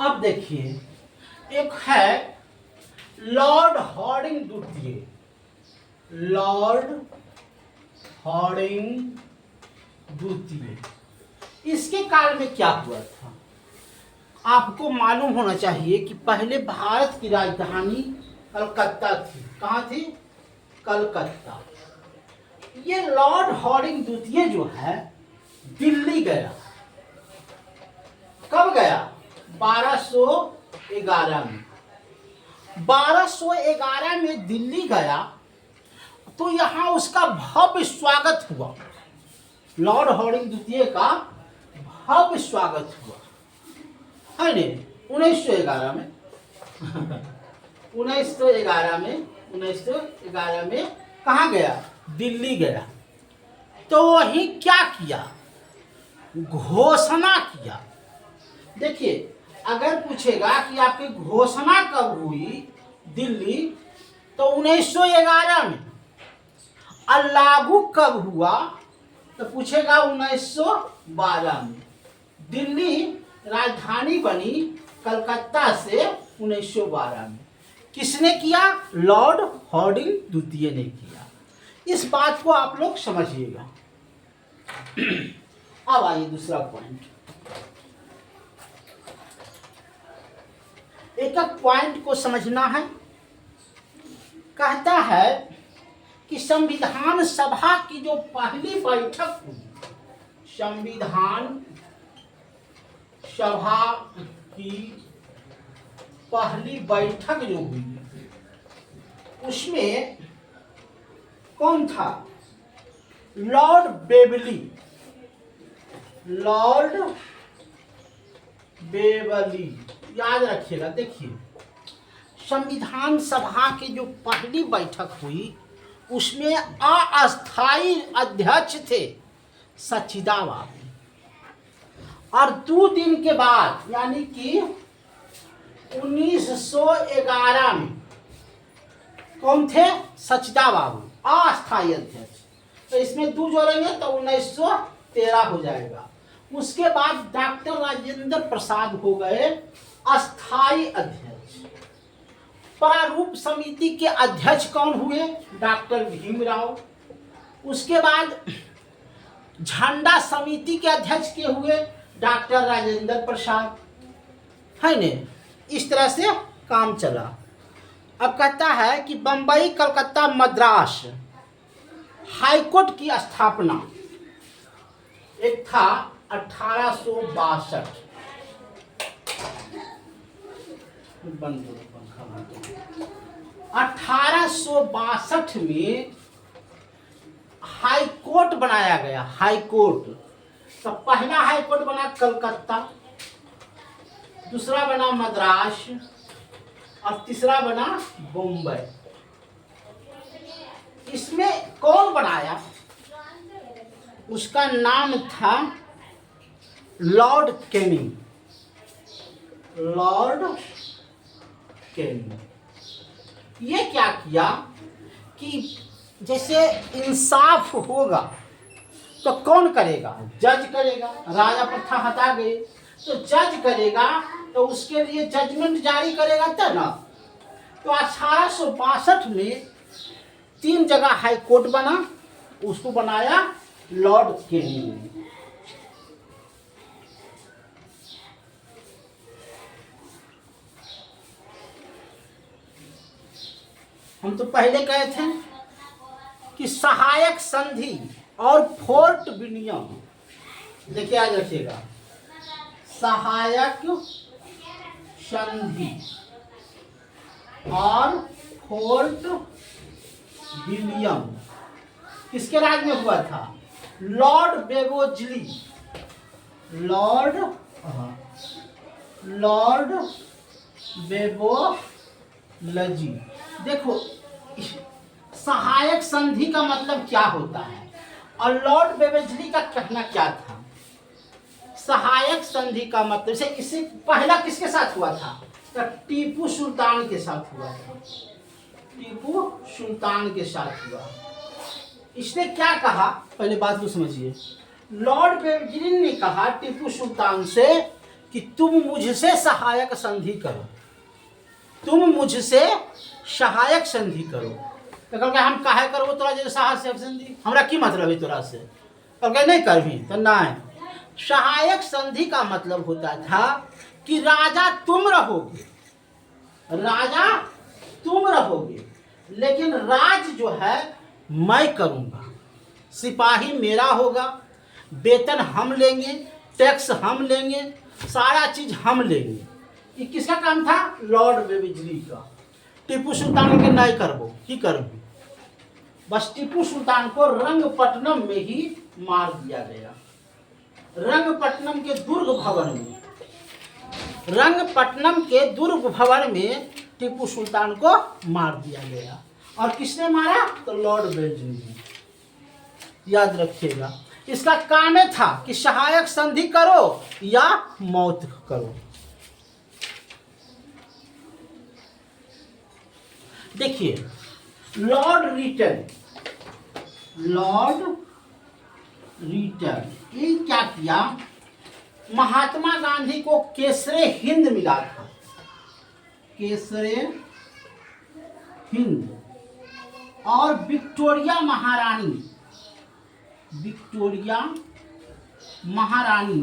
अब देखिए, एक है लॉर्ड हॉर्डिंग द्वितीय। लॉर्ड हॉर्डिंग द्वितीय, इसके काल में क्या हुआ था आपको मालूम होना चाहिए कि पहले भारत की राजधानी कलकत्ता थी। कहाँ थी? कलकत्ता। ये लॉर्ड हॉर्डिंग द्वितीय जो है दिल्ली गया। कब गया? 1211 में। 1211 में दिल्ली गया तो यहाँ उसका भव्य स्वागत हुआ। लॉर्ड हॉर्डिंग द्वितीय का भव्य स्वागत हुआ है नहीं 1911 में 1911 में कहाँ गया? दिल्ली गया। तो वही क्या किया? घोषणा किया। देखिए, अगर पूछेगा कि आपकी घोषणा कब हुई दिल्ली, तो 1911 में। और लागू कब हुआ तो पूछेगा 1912 में। दिल्ली राजधानी बनी कलकत्ता से 1912 में। किसने किया? लॉर्ड हॉर्डिंग द्वितीय ने किया। इस बात को आप लोग समझिएगा। अब आइए दूसरा पॉइंट। एक एक पॉइंट को समझना है। कहता है कि संविधान सभा की जो पहली बैठक हुई, संविधान सभा की पहली बैठक जो हुई उसमें कौन था? लॉर्ड बेवली। लॉर्ड बेवली, याद रखिएगा। देखिए, संविधान सभा की जो पहली बैठक हुई उसमें अस्थायी अध्यक्ष थे सच्चिदाबाबू। और 2 दिन के बाद यानी कि 1911 में कौन थे? सच्चिदाबाबू अस्थायी अध्यक्ष। तो इसमें 2 जोड़ेंगे तो 1913 हो जाएगा। उसके बाद डॉक्टर राजेंद्र प्रसाद हो गए अस्थायी अध्यक्ष। प्रारूप समिति के अध्यक्ष कौन हुए? डॉक्टर भीमराव। उसके बाद झंडा समिति के अध्यक्ष के हुए डॉक्टर राजेंद्र प्रसाद, है ने। इस तरह से काम चला। अब कहता है कि बंबई, कलकत्ता, मद्रास हाईकोर्ट की स्थापना एक था 1862। 1862 में हाई कोर्ट बनाया गया। हाई कोर्ट, तो पहला हाई कोर्ट बना कलकत्ता, दूसरा बना मद्रास और तीसरा बना बम्बई। इसमें कौन बनाया? उसका नाम था लॉर्ड कैनिंग। Lord Canning. ये क्या किया कि जैसे इंसाफ होगा तो कौन करेगा? जज करेगा। राजा प्रथा हटा गए तो जज करेगा, तो उसके लिए जजमेंट जारी करेगा तब ना। तो 1862 में 3 जगह हाई कोर्ट बना, उसको बनाया लॉर्ड कैनिंग ने। हम तो पहले कहे थे कि सहायक संधि और फोर्ट विनियम, देखिए याद रखिएगा, सहायक संधि और फोर्ट विलियम किसके राज में हुआ था? लॉर्ड बेवोजली। लॉर्ड बेवोलजी। देखो, सहायक संधि का मतलब क्या होता है और लॉर्ड बेवोजली का कहना क्या था? सहायक संधि का मतलब से इससे पहला किसके साथ हुआ था? तो टीपू सुल्तान के साथ हुआ था। टीपू सुल्तान के साथ हुआ। इसने क्या कहा? पहले बात को समझिए। लॉर्ड बेवोजली ने कहा टीपू सुल्तान से कि तुम मुझसे सहायक संधि करो, तुम मुझसे सहायक संधि करो। तो कहल हम काहे करबो तोरा जे सहायक संधि, हमरा की मतलब है तोरा से? कहल नहीं करभी तो नहीं। सहायक संधि का मतलब होता था कि राजा तुम रहोगे, राजा तुम रहोगे, लेकिन राज जो है मैं करूंगा, सिपाही मेरा होगा, वेतन हम लेंगे, टैक्स हम लेंगे, सारा चीज हम लेंगे। ये किसका काम था? लॉर्ड बेबिजली का। टीपू सुल्तान के नहीं करबो की करबो, बस टीपू सुल्तान को रंगपट्टनम में ही मार दिया गया। रंगपट्टनम के दुर्ग भवन में, रंगपट्टनम के दुर्ग भवन में टीपू सुल्तान को मार दिया गया। और किसने मारा? तो लॉर्ड बेबिजली ने। याद रखिएगा, इसका काम था कि सहायक संधि करो या मौत करो। देखिए लॉर्ड रिटन, लॉर्ड रिटन ये क्या किया? महात्मा गांधी को केसरे हिंद मिला था, केसरे हिंद। और विक्टोरिया महारानी, विक्टोरिया महारानी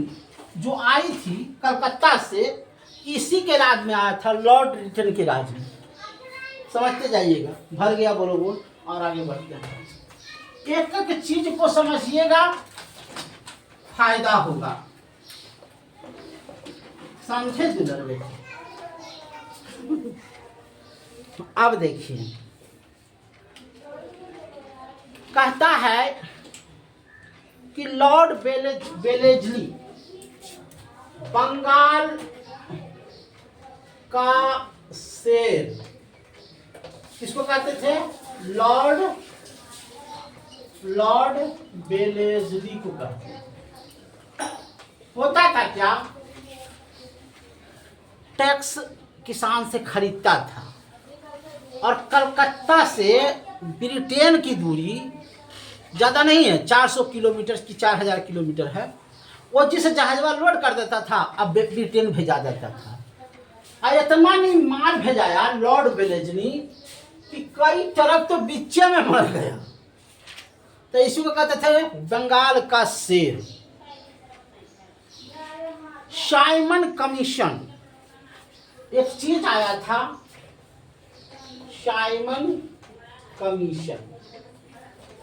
जो आई थी कलकत्ता से, इसी के राज में आया था, लॉर्ड रिटन के राज में। समझते जाइएगा, भर गया बोलो बोल और आगे बढ़ते हैं। एक एक चीज को समझिएगा, फायदा होगा। समझे गुजर बेटे? अब देखिए, कहता है कि लॉर्ड वेलेस्ली बंगाल का शेर, किसको कहते थे? लॉर्ड वेलेस्ली को कहते थे। होता था क्या? टैक्स किसान से खरीदता था, और कलकत्ता से ब्रिटेन की दूरी ज़्यादा नहीं है, 400 किलोमीटर की 4000 किलोमीटर है। वो जिस जहाजवा लोड कर देता था, अब ब्रिटेन भेजा देता था। और इतना नहीं माल भेजाया लॉर्ड वेलेस्ली कि कई तरफ तो बीचे में मर गया। तो इसी को कहते थे बंगाल का शेर। साइमन कमीशन एक चीज आया था, साइमन कमीशन।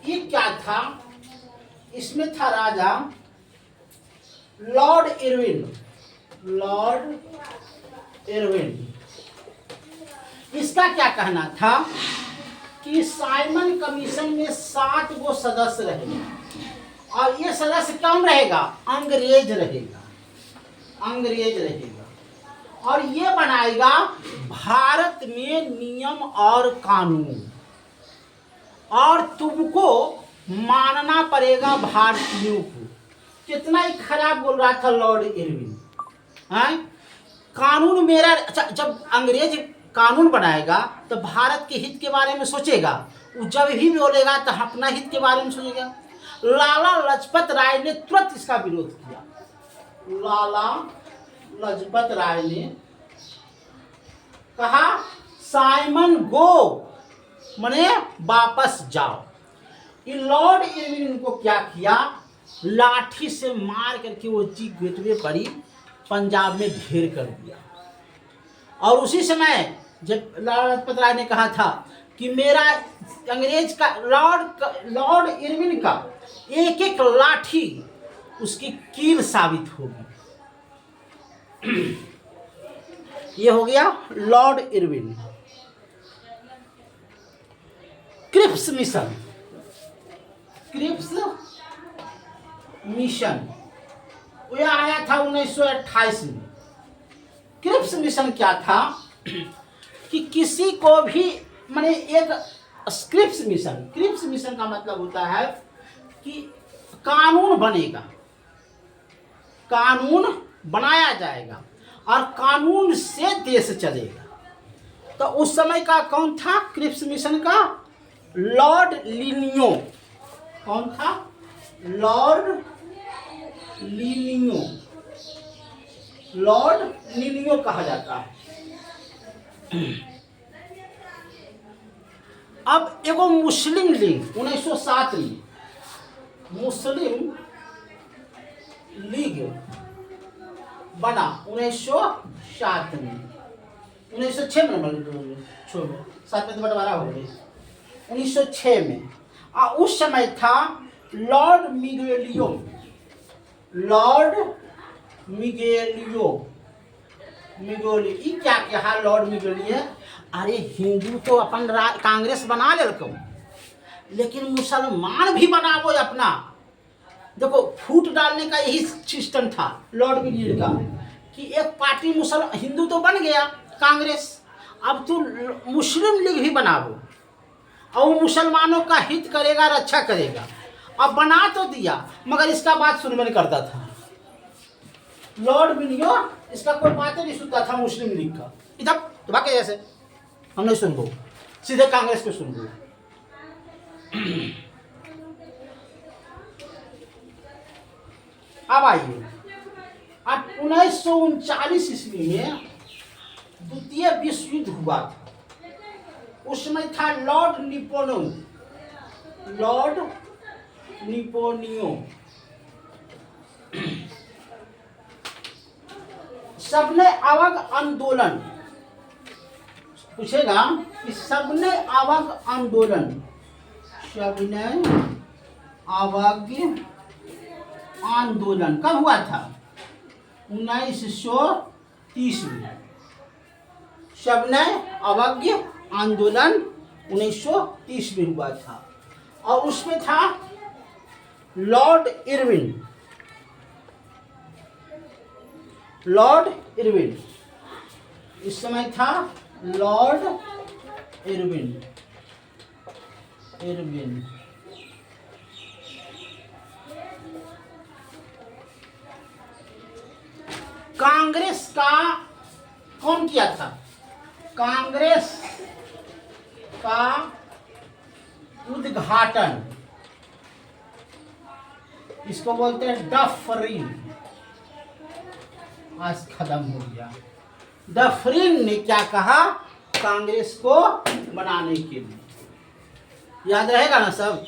ये क्या था? इसमें था राजा लॉर्ड इरविन, लॉर्ड इरविन। इसका क्या कहना था कि साइमन कमीशन में 7 गो सदस्य रहेंगे, और ये सदस्य कौन रहेगा? अंग्रेज रहेगा, अंग्रेज रहेगा। और ये बनाएगा भारत में नियम और कानून, और तुमको मानना पड़ेगा भारतीयों को। कितना ही खराब बोल रहा था लॉर्ड इरविन, हैं? कानून मेरा। अच्छा, जब अंग्रेज कानून बनाएगा तो भारत के हित के बारे में सोचेगा, वो जब भी बोलेगा तो अपना हित के बारे में सोचेगा। लाला लाजपत राय ने तुरंत इसका विरोध किया। लाला लाजपत राय ने कहा साइमन गो, मने वापस जाओ। ये लॉर्ड इरविन को क्या किया? लाठी से मार करके वो जी गेटवे पर ही पंजाब में घेर कर दिया। और उसी समय जब लाला लाजपत राय ने कहा था कि मेरा अंग्रेज का लॉर्ड इरविन का एक एक लाठी उसकी कील साबित होगी। ये हो गया Lord Irwin. Cripps mission, Cripps mission वो आया था 1928 में। क्रिप्स मिशन क्या था कि किसी को भी, माने एक क्रिप्स मिशन, क्रिप्स मिशन का मतलब होता है कि कानून बनेगा, कानून बनाया जाएगा और कानून से देश चलेगा। तो उस समय का कौन था क्रिप्स मिशन का? लॉर्ड लिनियो। कौन था? लॉर्ड लिनियो। लॉर्ड निलियो कहा जाता है। अब एगो मुस्लिम लीग 1907 में, मुस्लिम लीग बना 1907 में, 1906 में, 7 में तो बंटवारा हो गई, 1906 में। और उस समय था लॉर्ड मिगेलियो, लॉर्ड मिगेलियो, मिगेलियो क्या क्या है लॉर्ड मिगेलियो? अरे हिंदू तो अपन कांग्रेस बना लेलको, लेकिन मुसलमान भी बनावो अपना। देखो फूट डालने का यही सिस्टम था लॉर्ड मिगेलियो का, कि एक पार्टी हिंदू तो बन गया कांग्रेस, अब तू मुस्लिम लीग भी बनावो और वो मुसलमानों का हित करेगा, रक्षा करेगा। अब बना तो दिया, मगर इसका बात सुनने नहीं करता था लॉर्ड मिलियो, इसका कोई बात नहीं सुनता था मुस्लिम लीग का। इधर तो बाकी जैसे हम नहीं सुन गो, सीधे कांग्रेस पे सुन गो। अब आइए, अब 1939 ईस्वी में द्वितीय विश्व युद्ध हुआ था। उस समय था लॉर्ड निपोलियो, लॉर्ड निपोलियो। सबने आवक आंदोलन, पूछेगा कि सबने आवक आंदोलन, सबने आवक आंदोलन कब हुआ था? 1930 में। सबने अवज्ञ आंदोलन 1930 में हुआ था और उसमें था लॉर्ड इरविन, लॉर्ड इरविन इस समय था लॉर्ड इरविन, इरविन। कांग्रेस का कौन किया था? कांग्रेस का उद्घाटन, इसको बोलते हैं डफरिन। आज खत्म हो गया। डफरिन ने क्या कहा कांग्रेस को बनाने के लिए? याद रहेगा ना सब?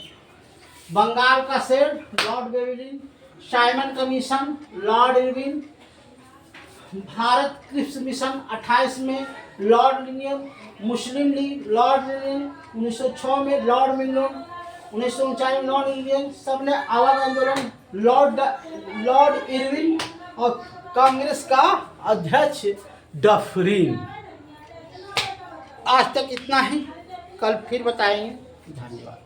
बंगाल का शेर लॉर्ड बेविलिन, Simon Commission lord Irwin, Bharat Cripps mission 28 में लॉर्ड लिनियन, मुस्लिम लीग लॉर्ड लिनियन, 1906 में लॉर्ड मिलियन, 1939 में लॉर्ड लिनियन। सबने आवाज आंदोलन लॉर्ड इरविन और कांग्रेस का अध्यक्ष डफरिन। आज तक इतना ही, कल फिर बताएंगे। धन्यवाद।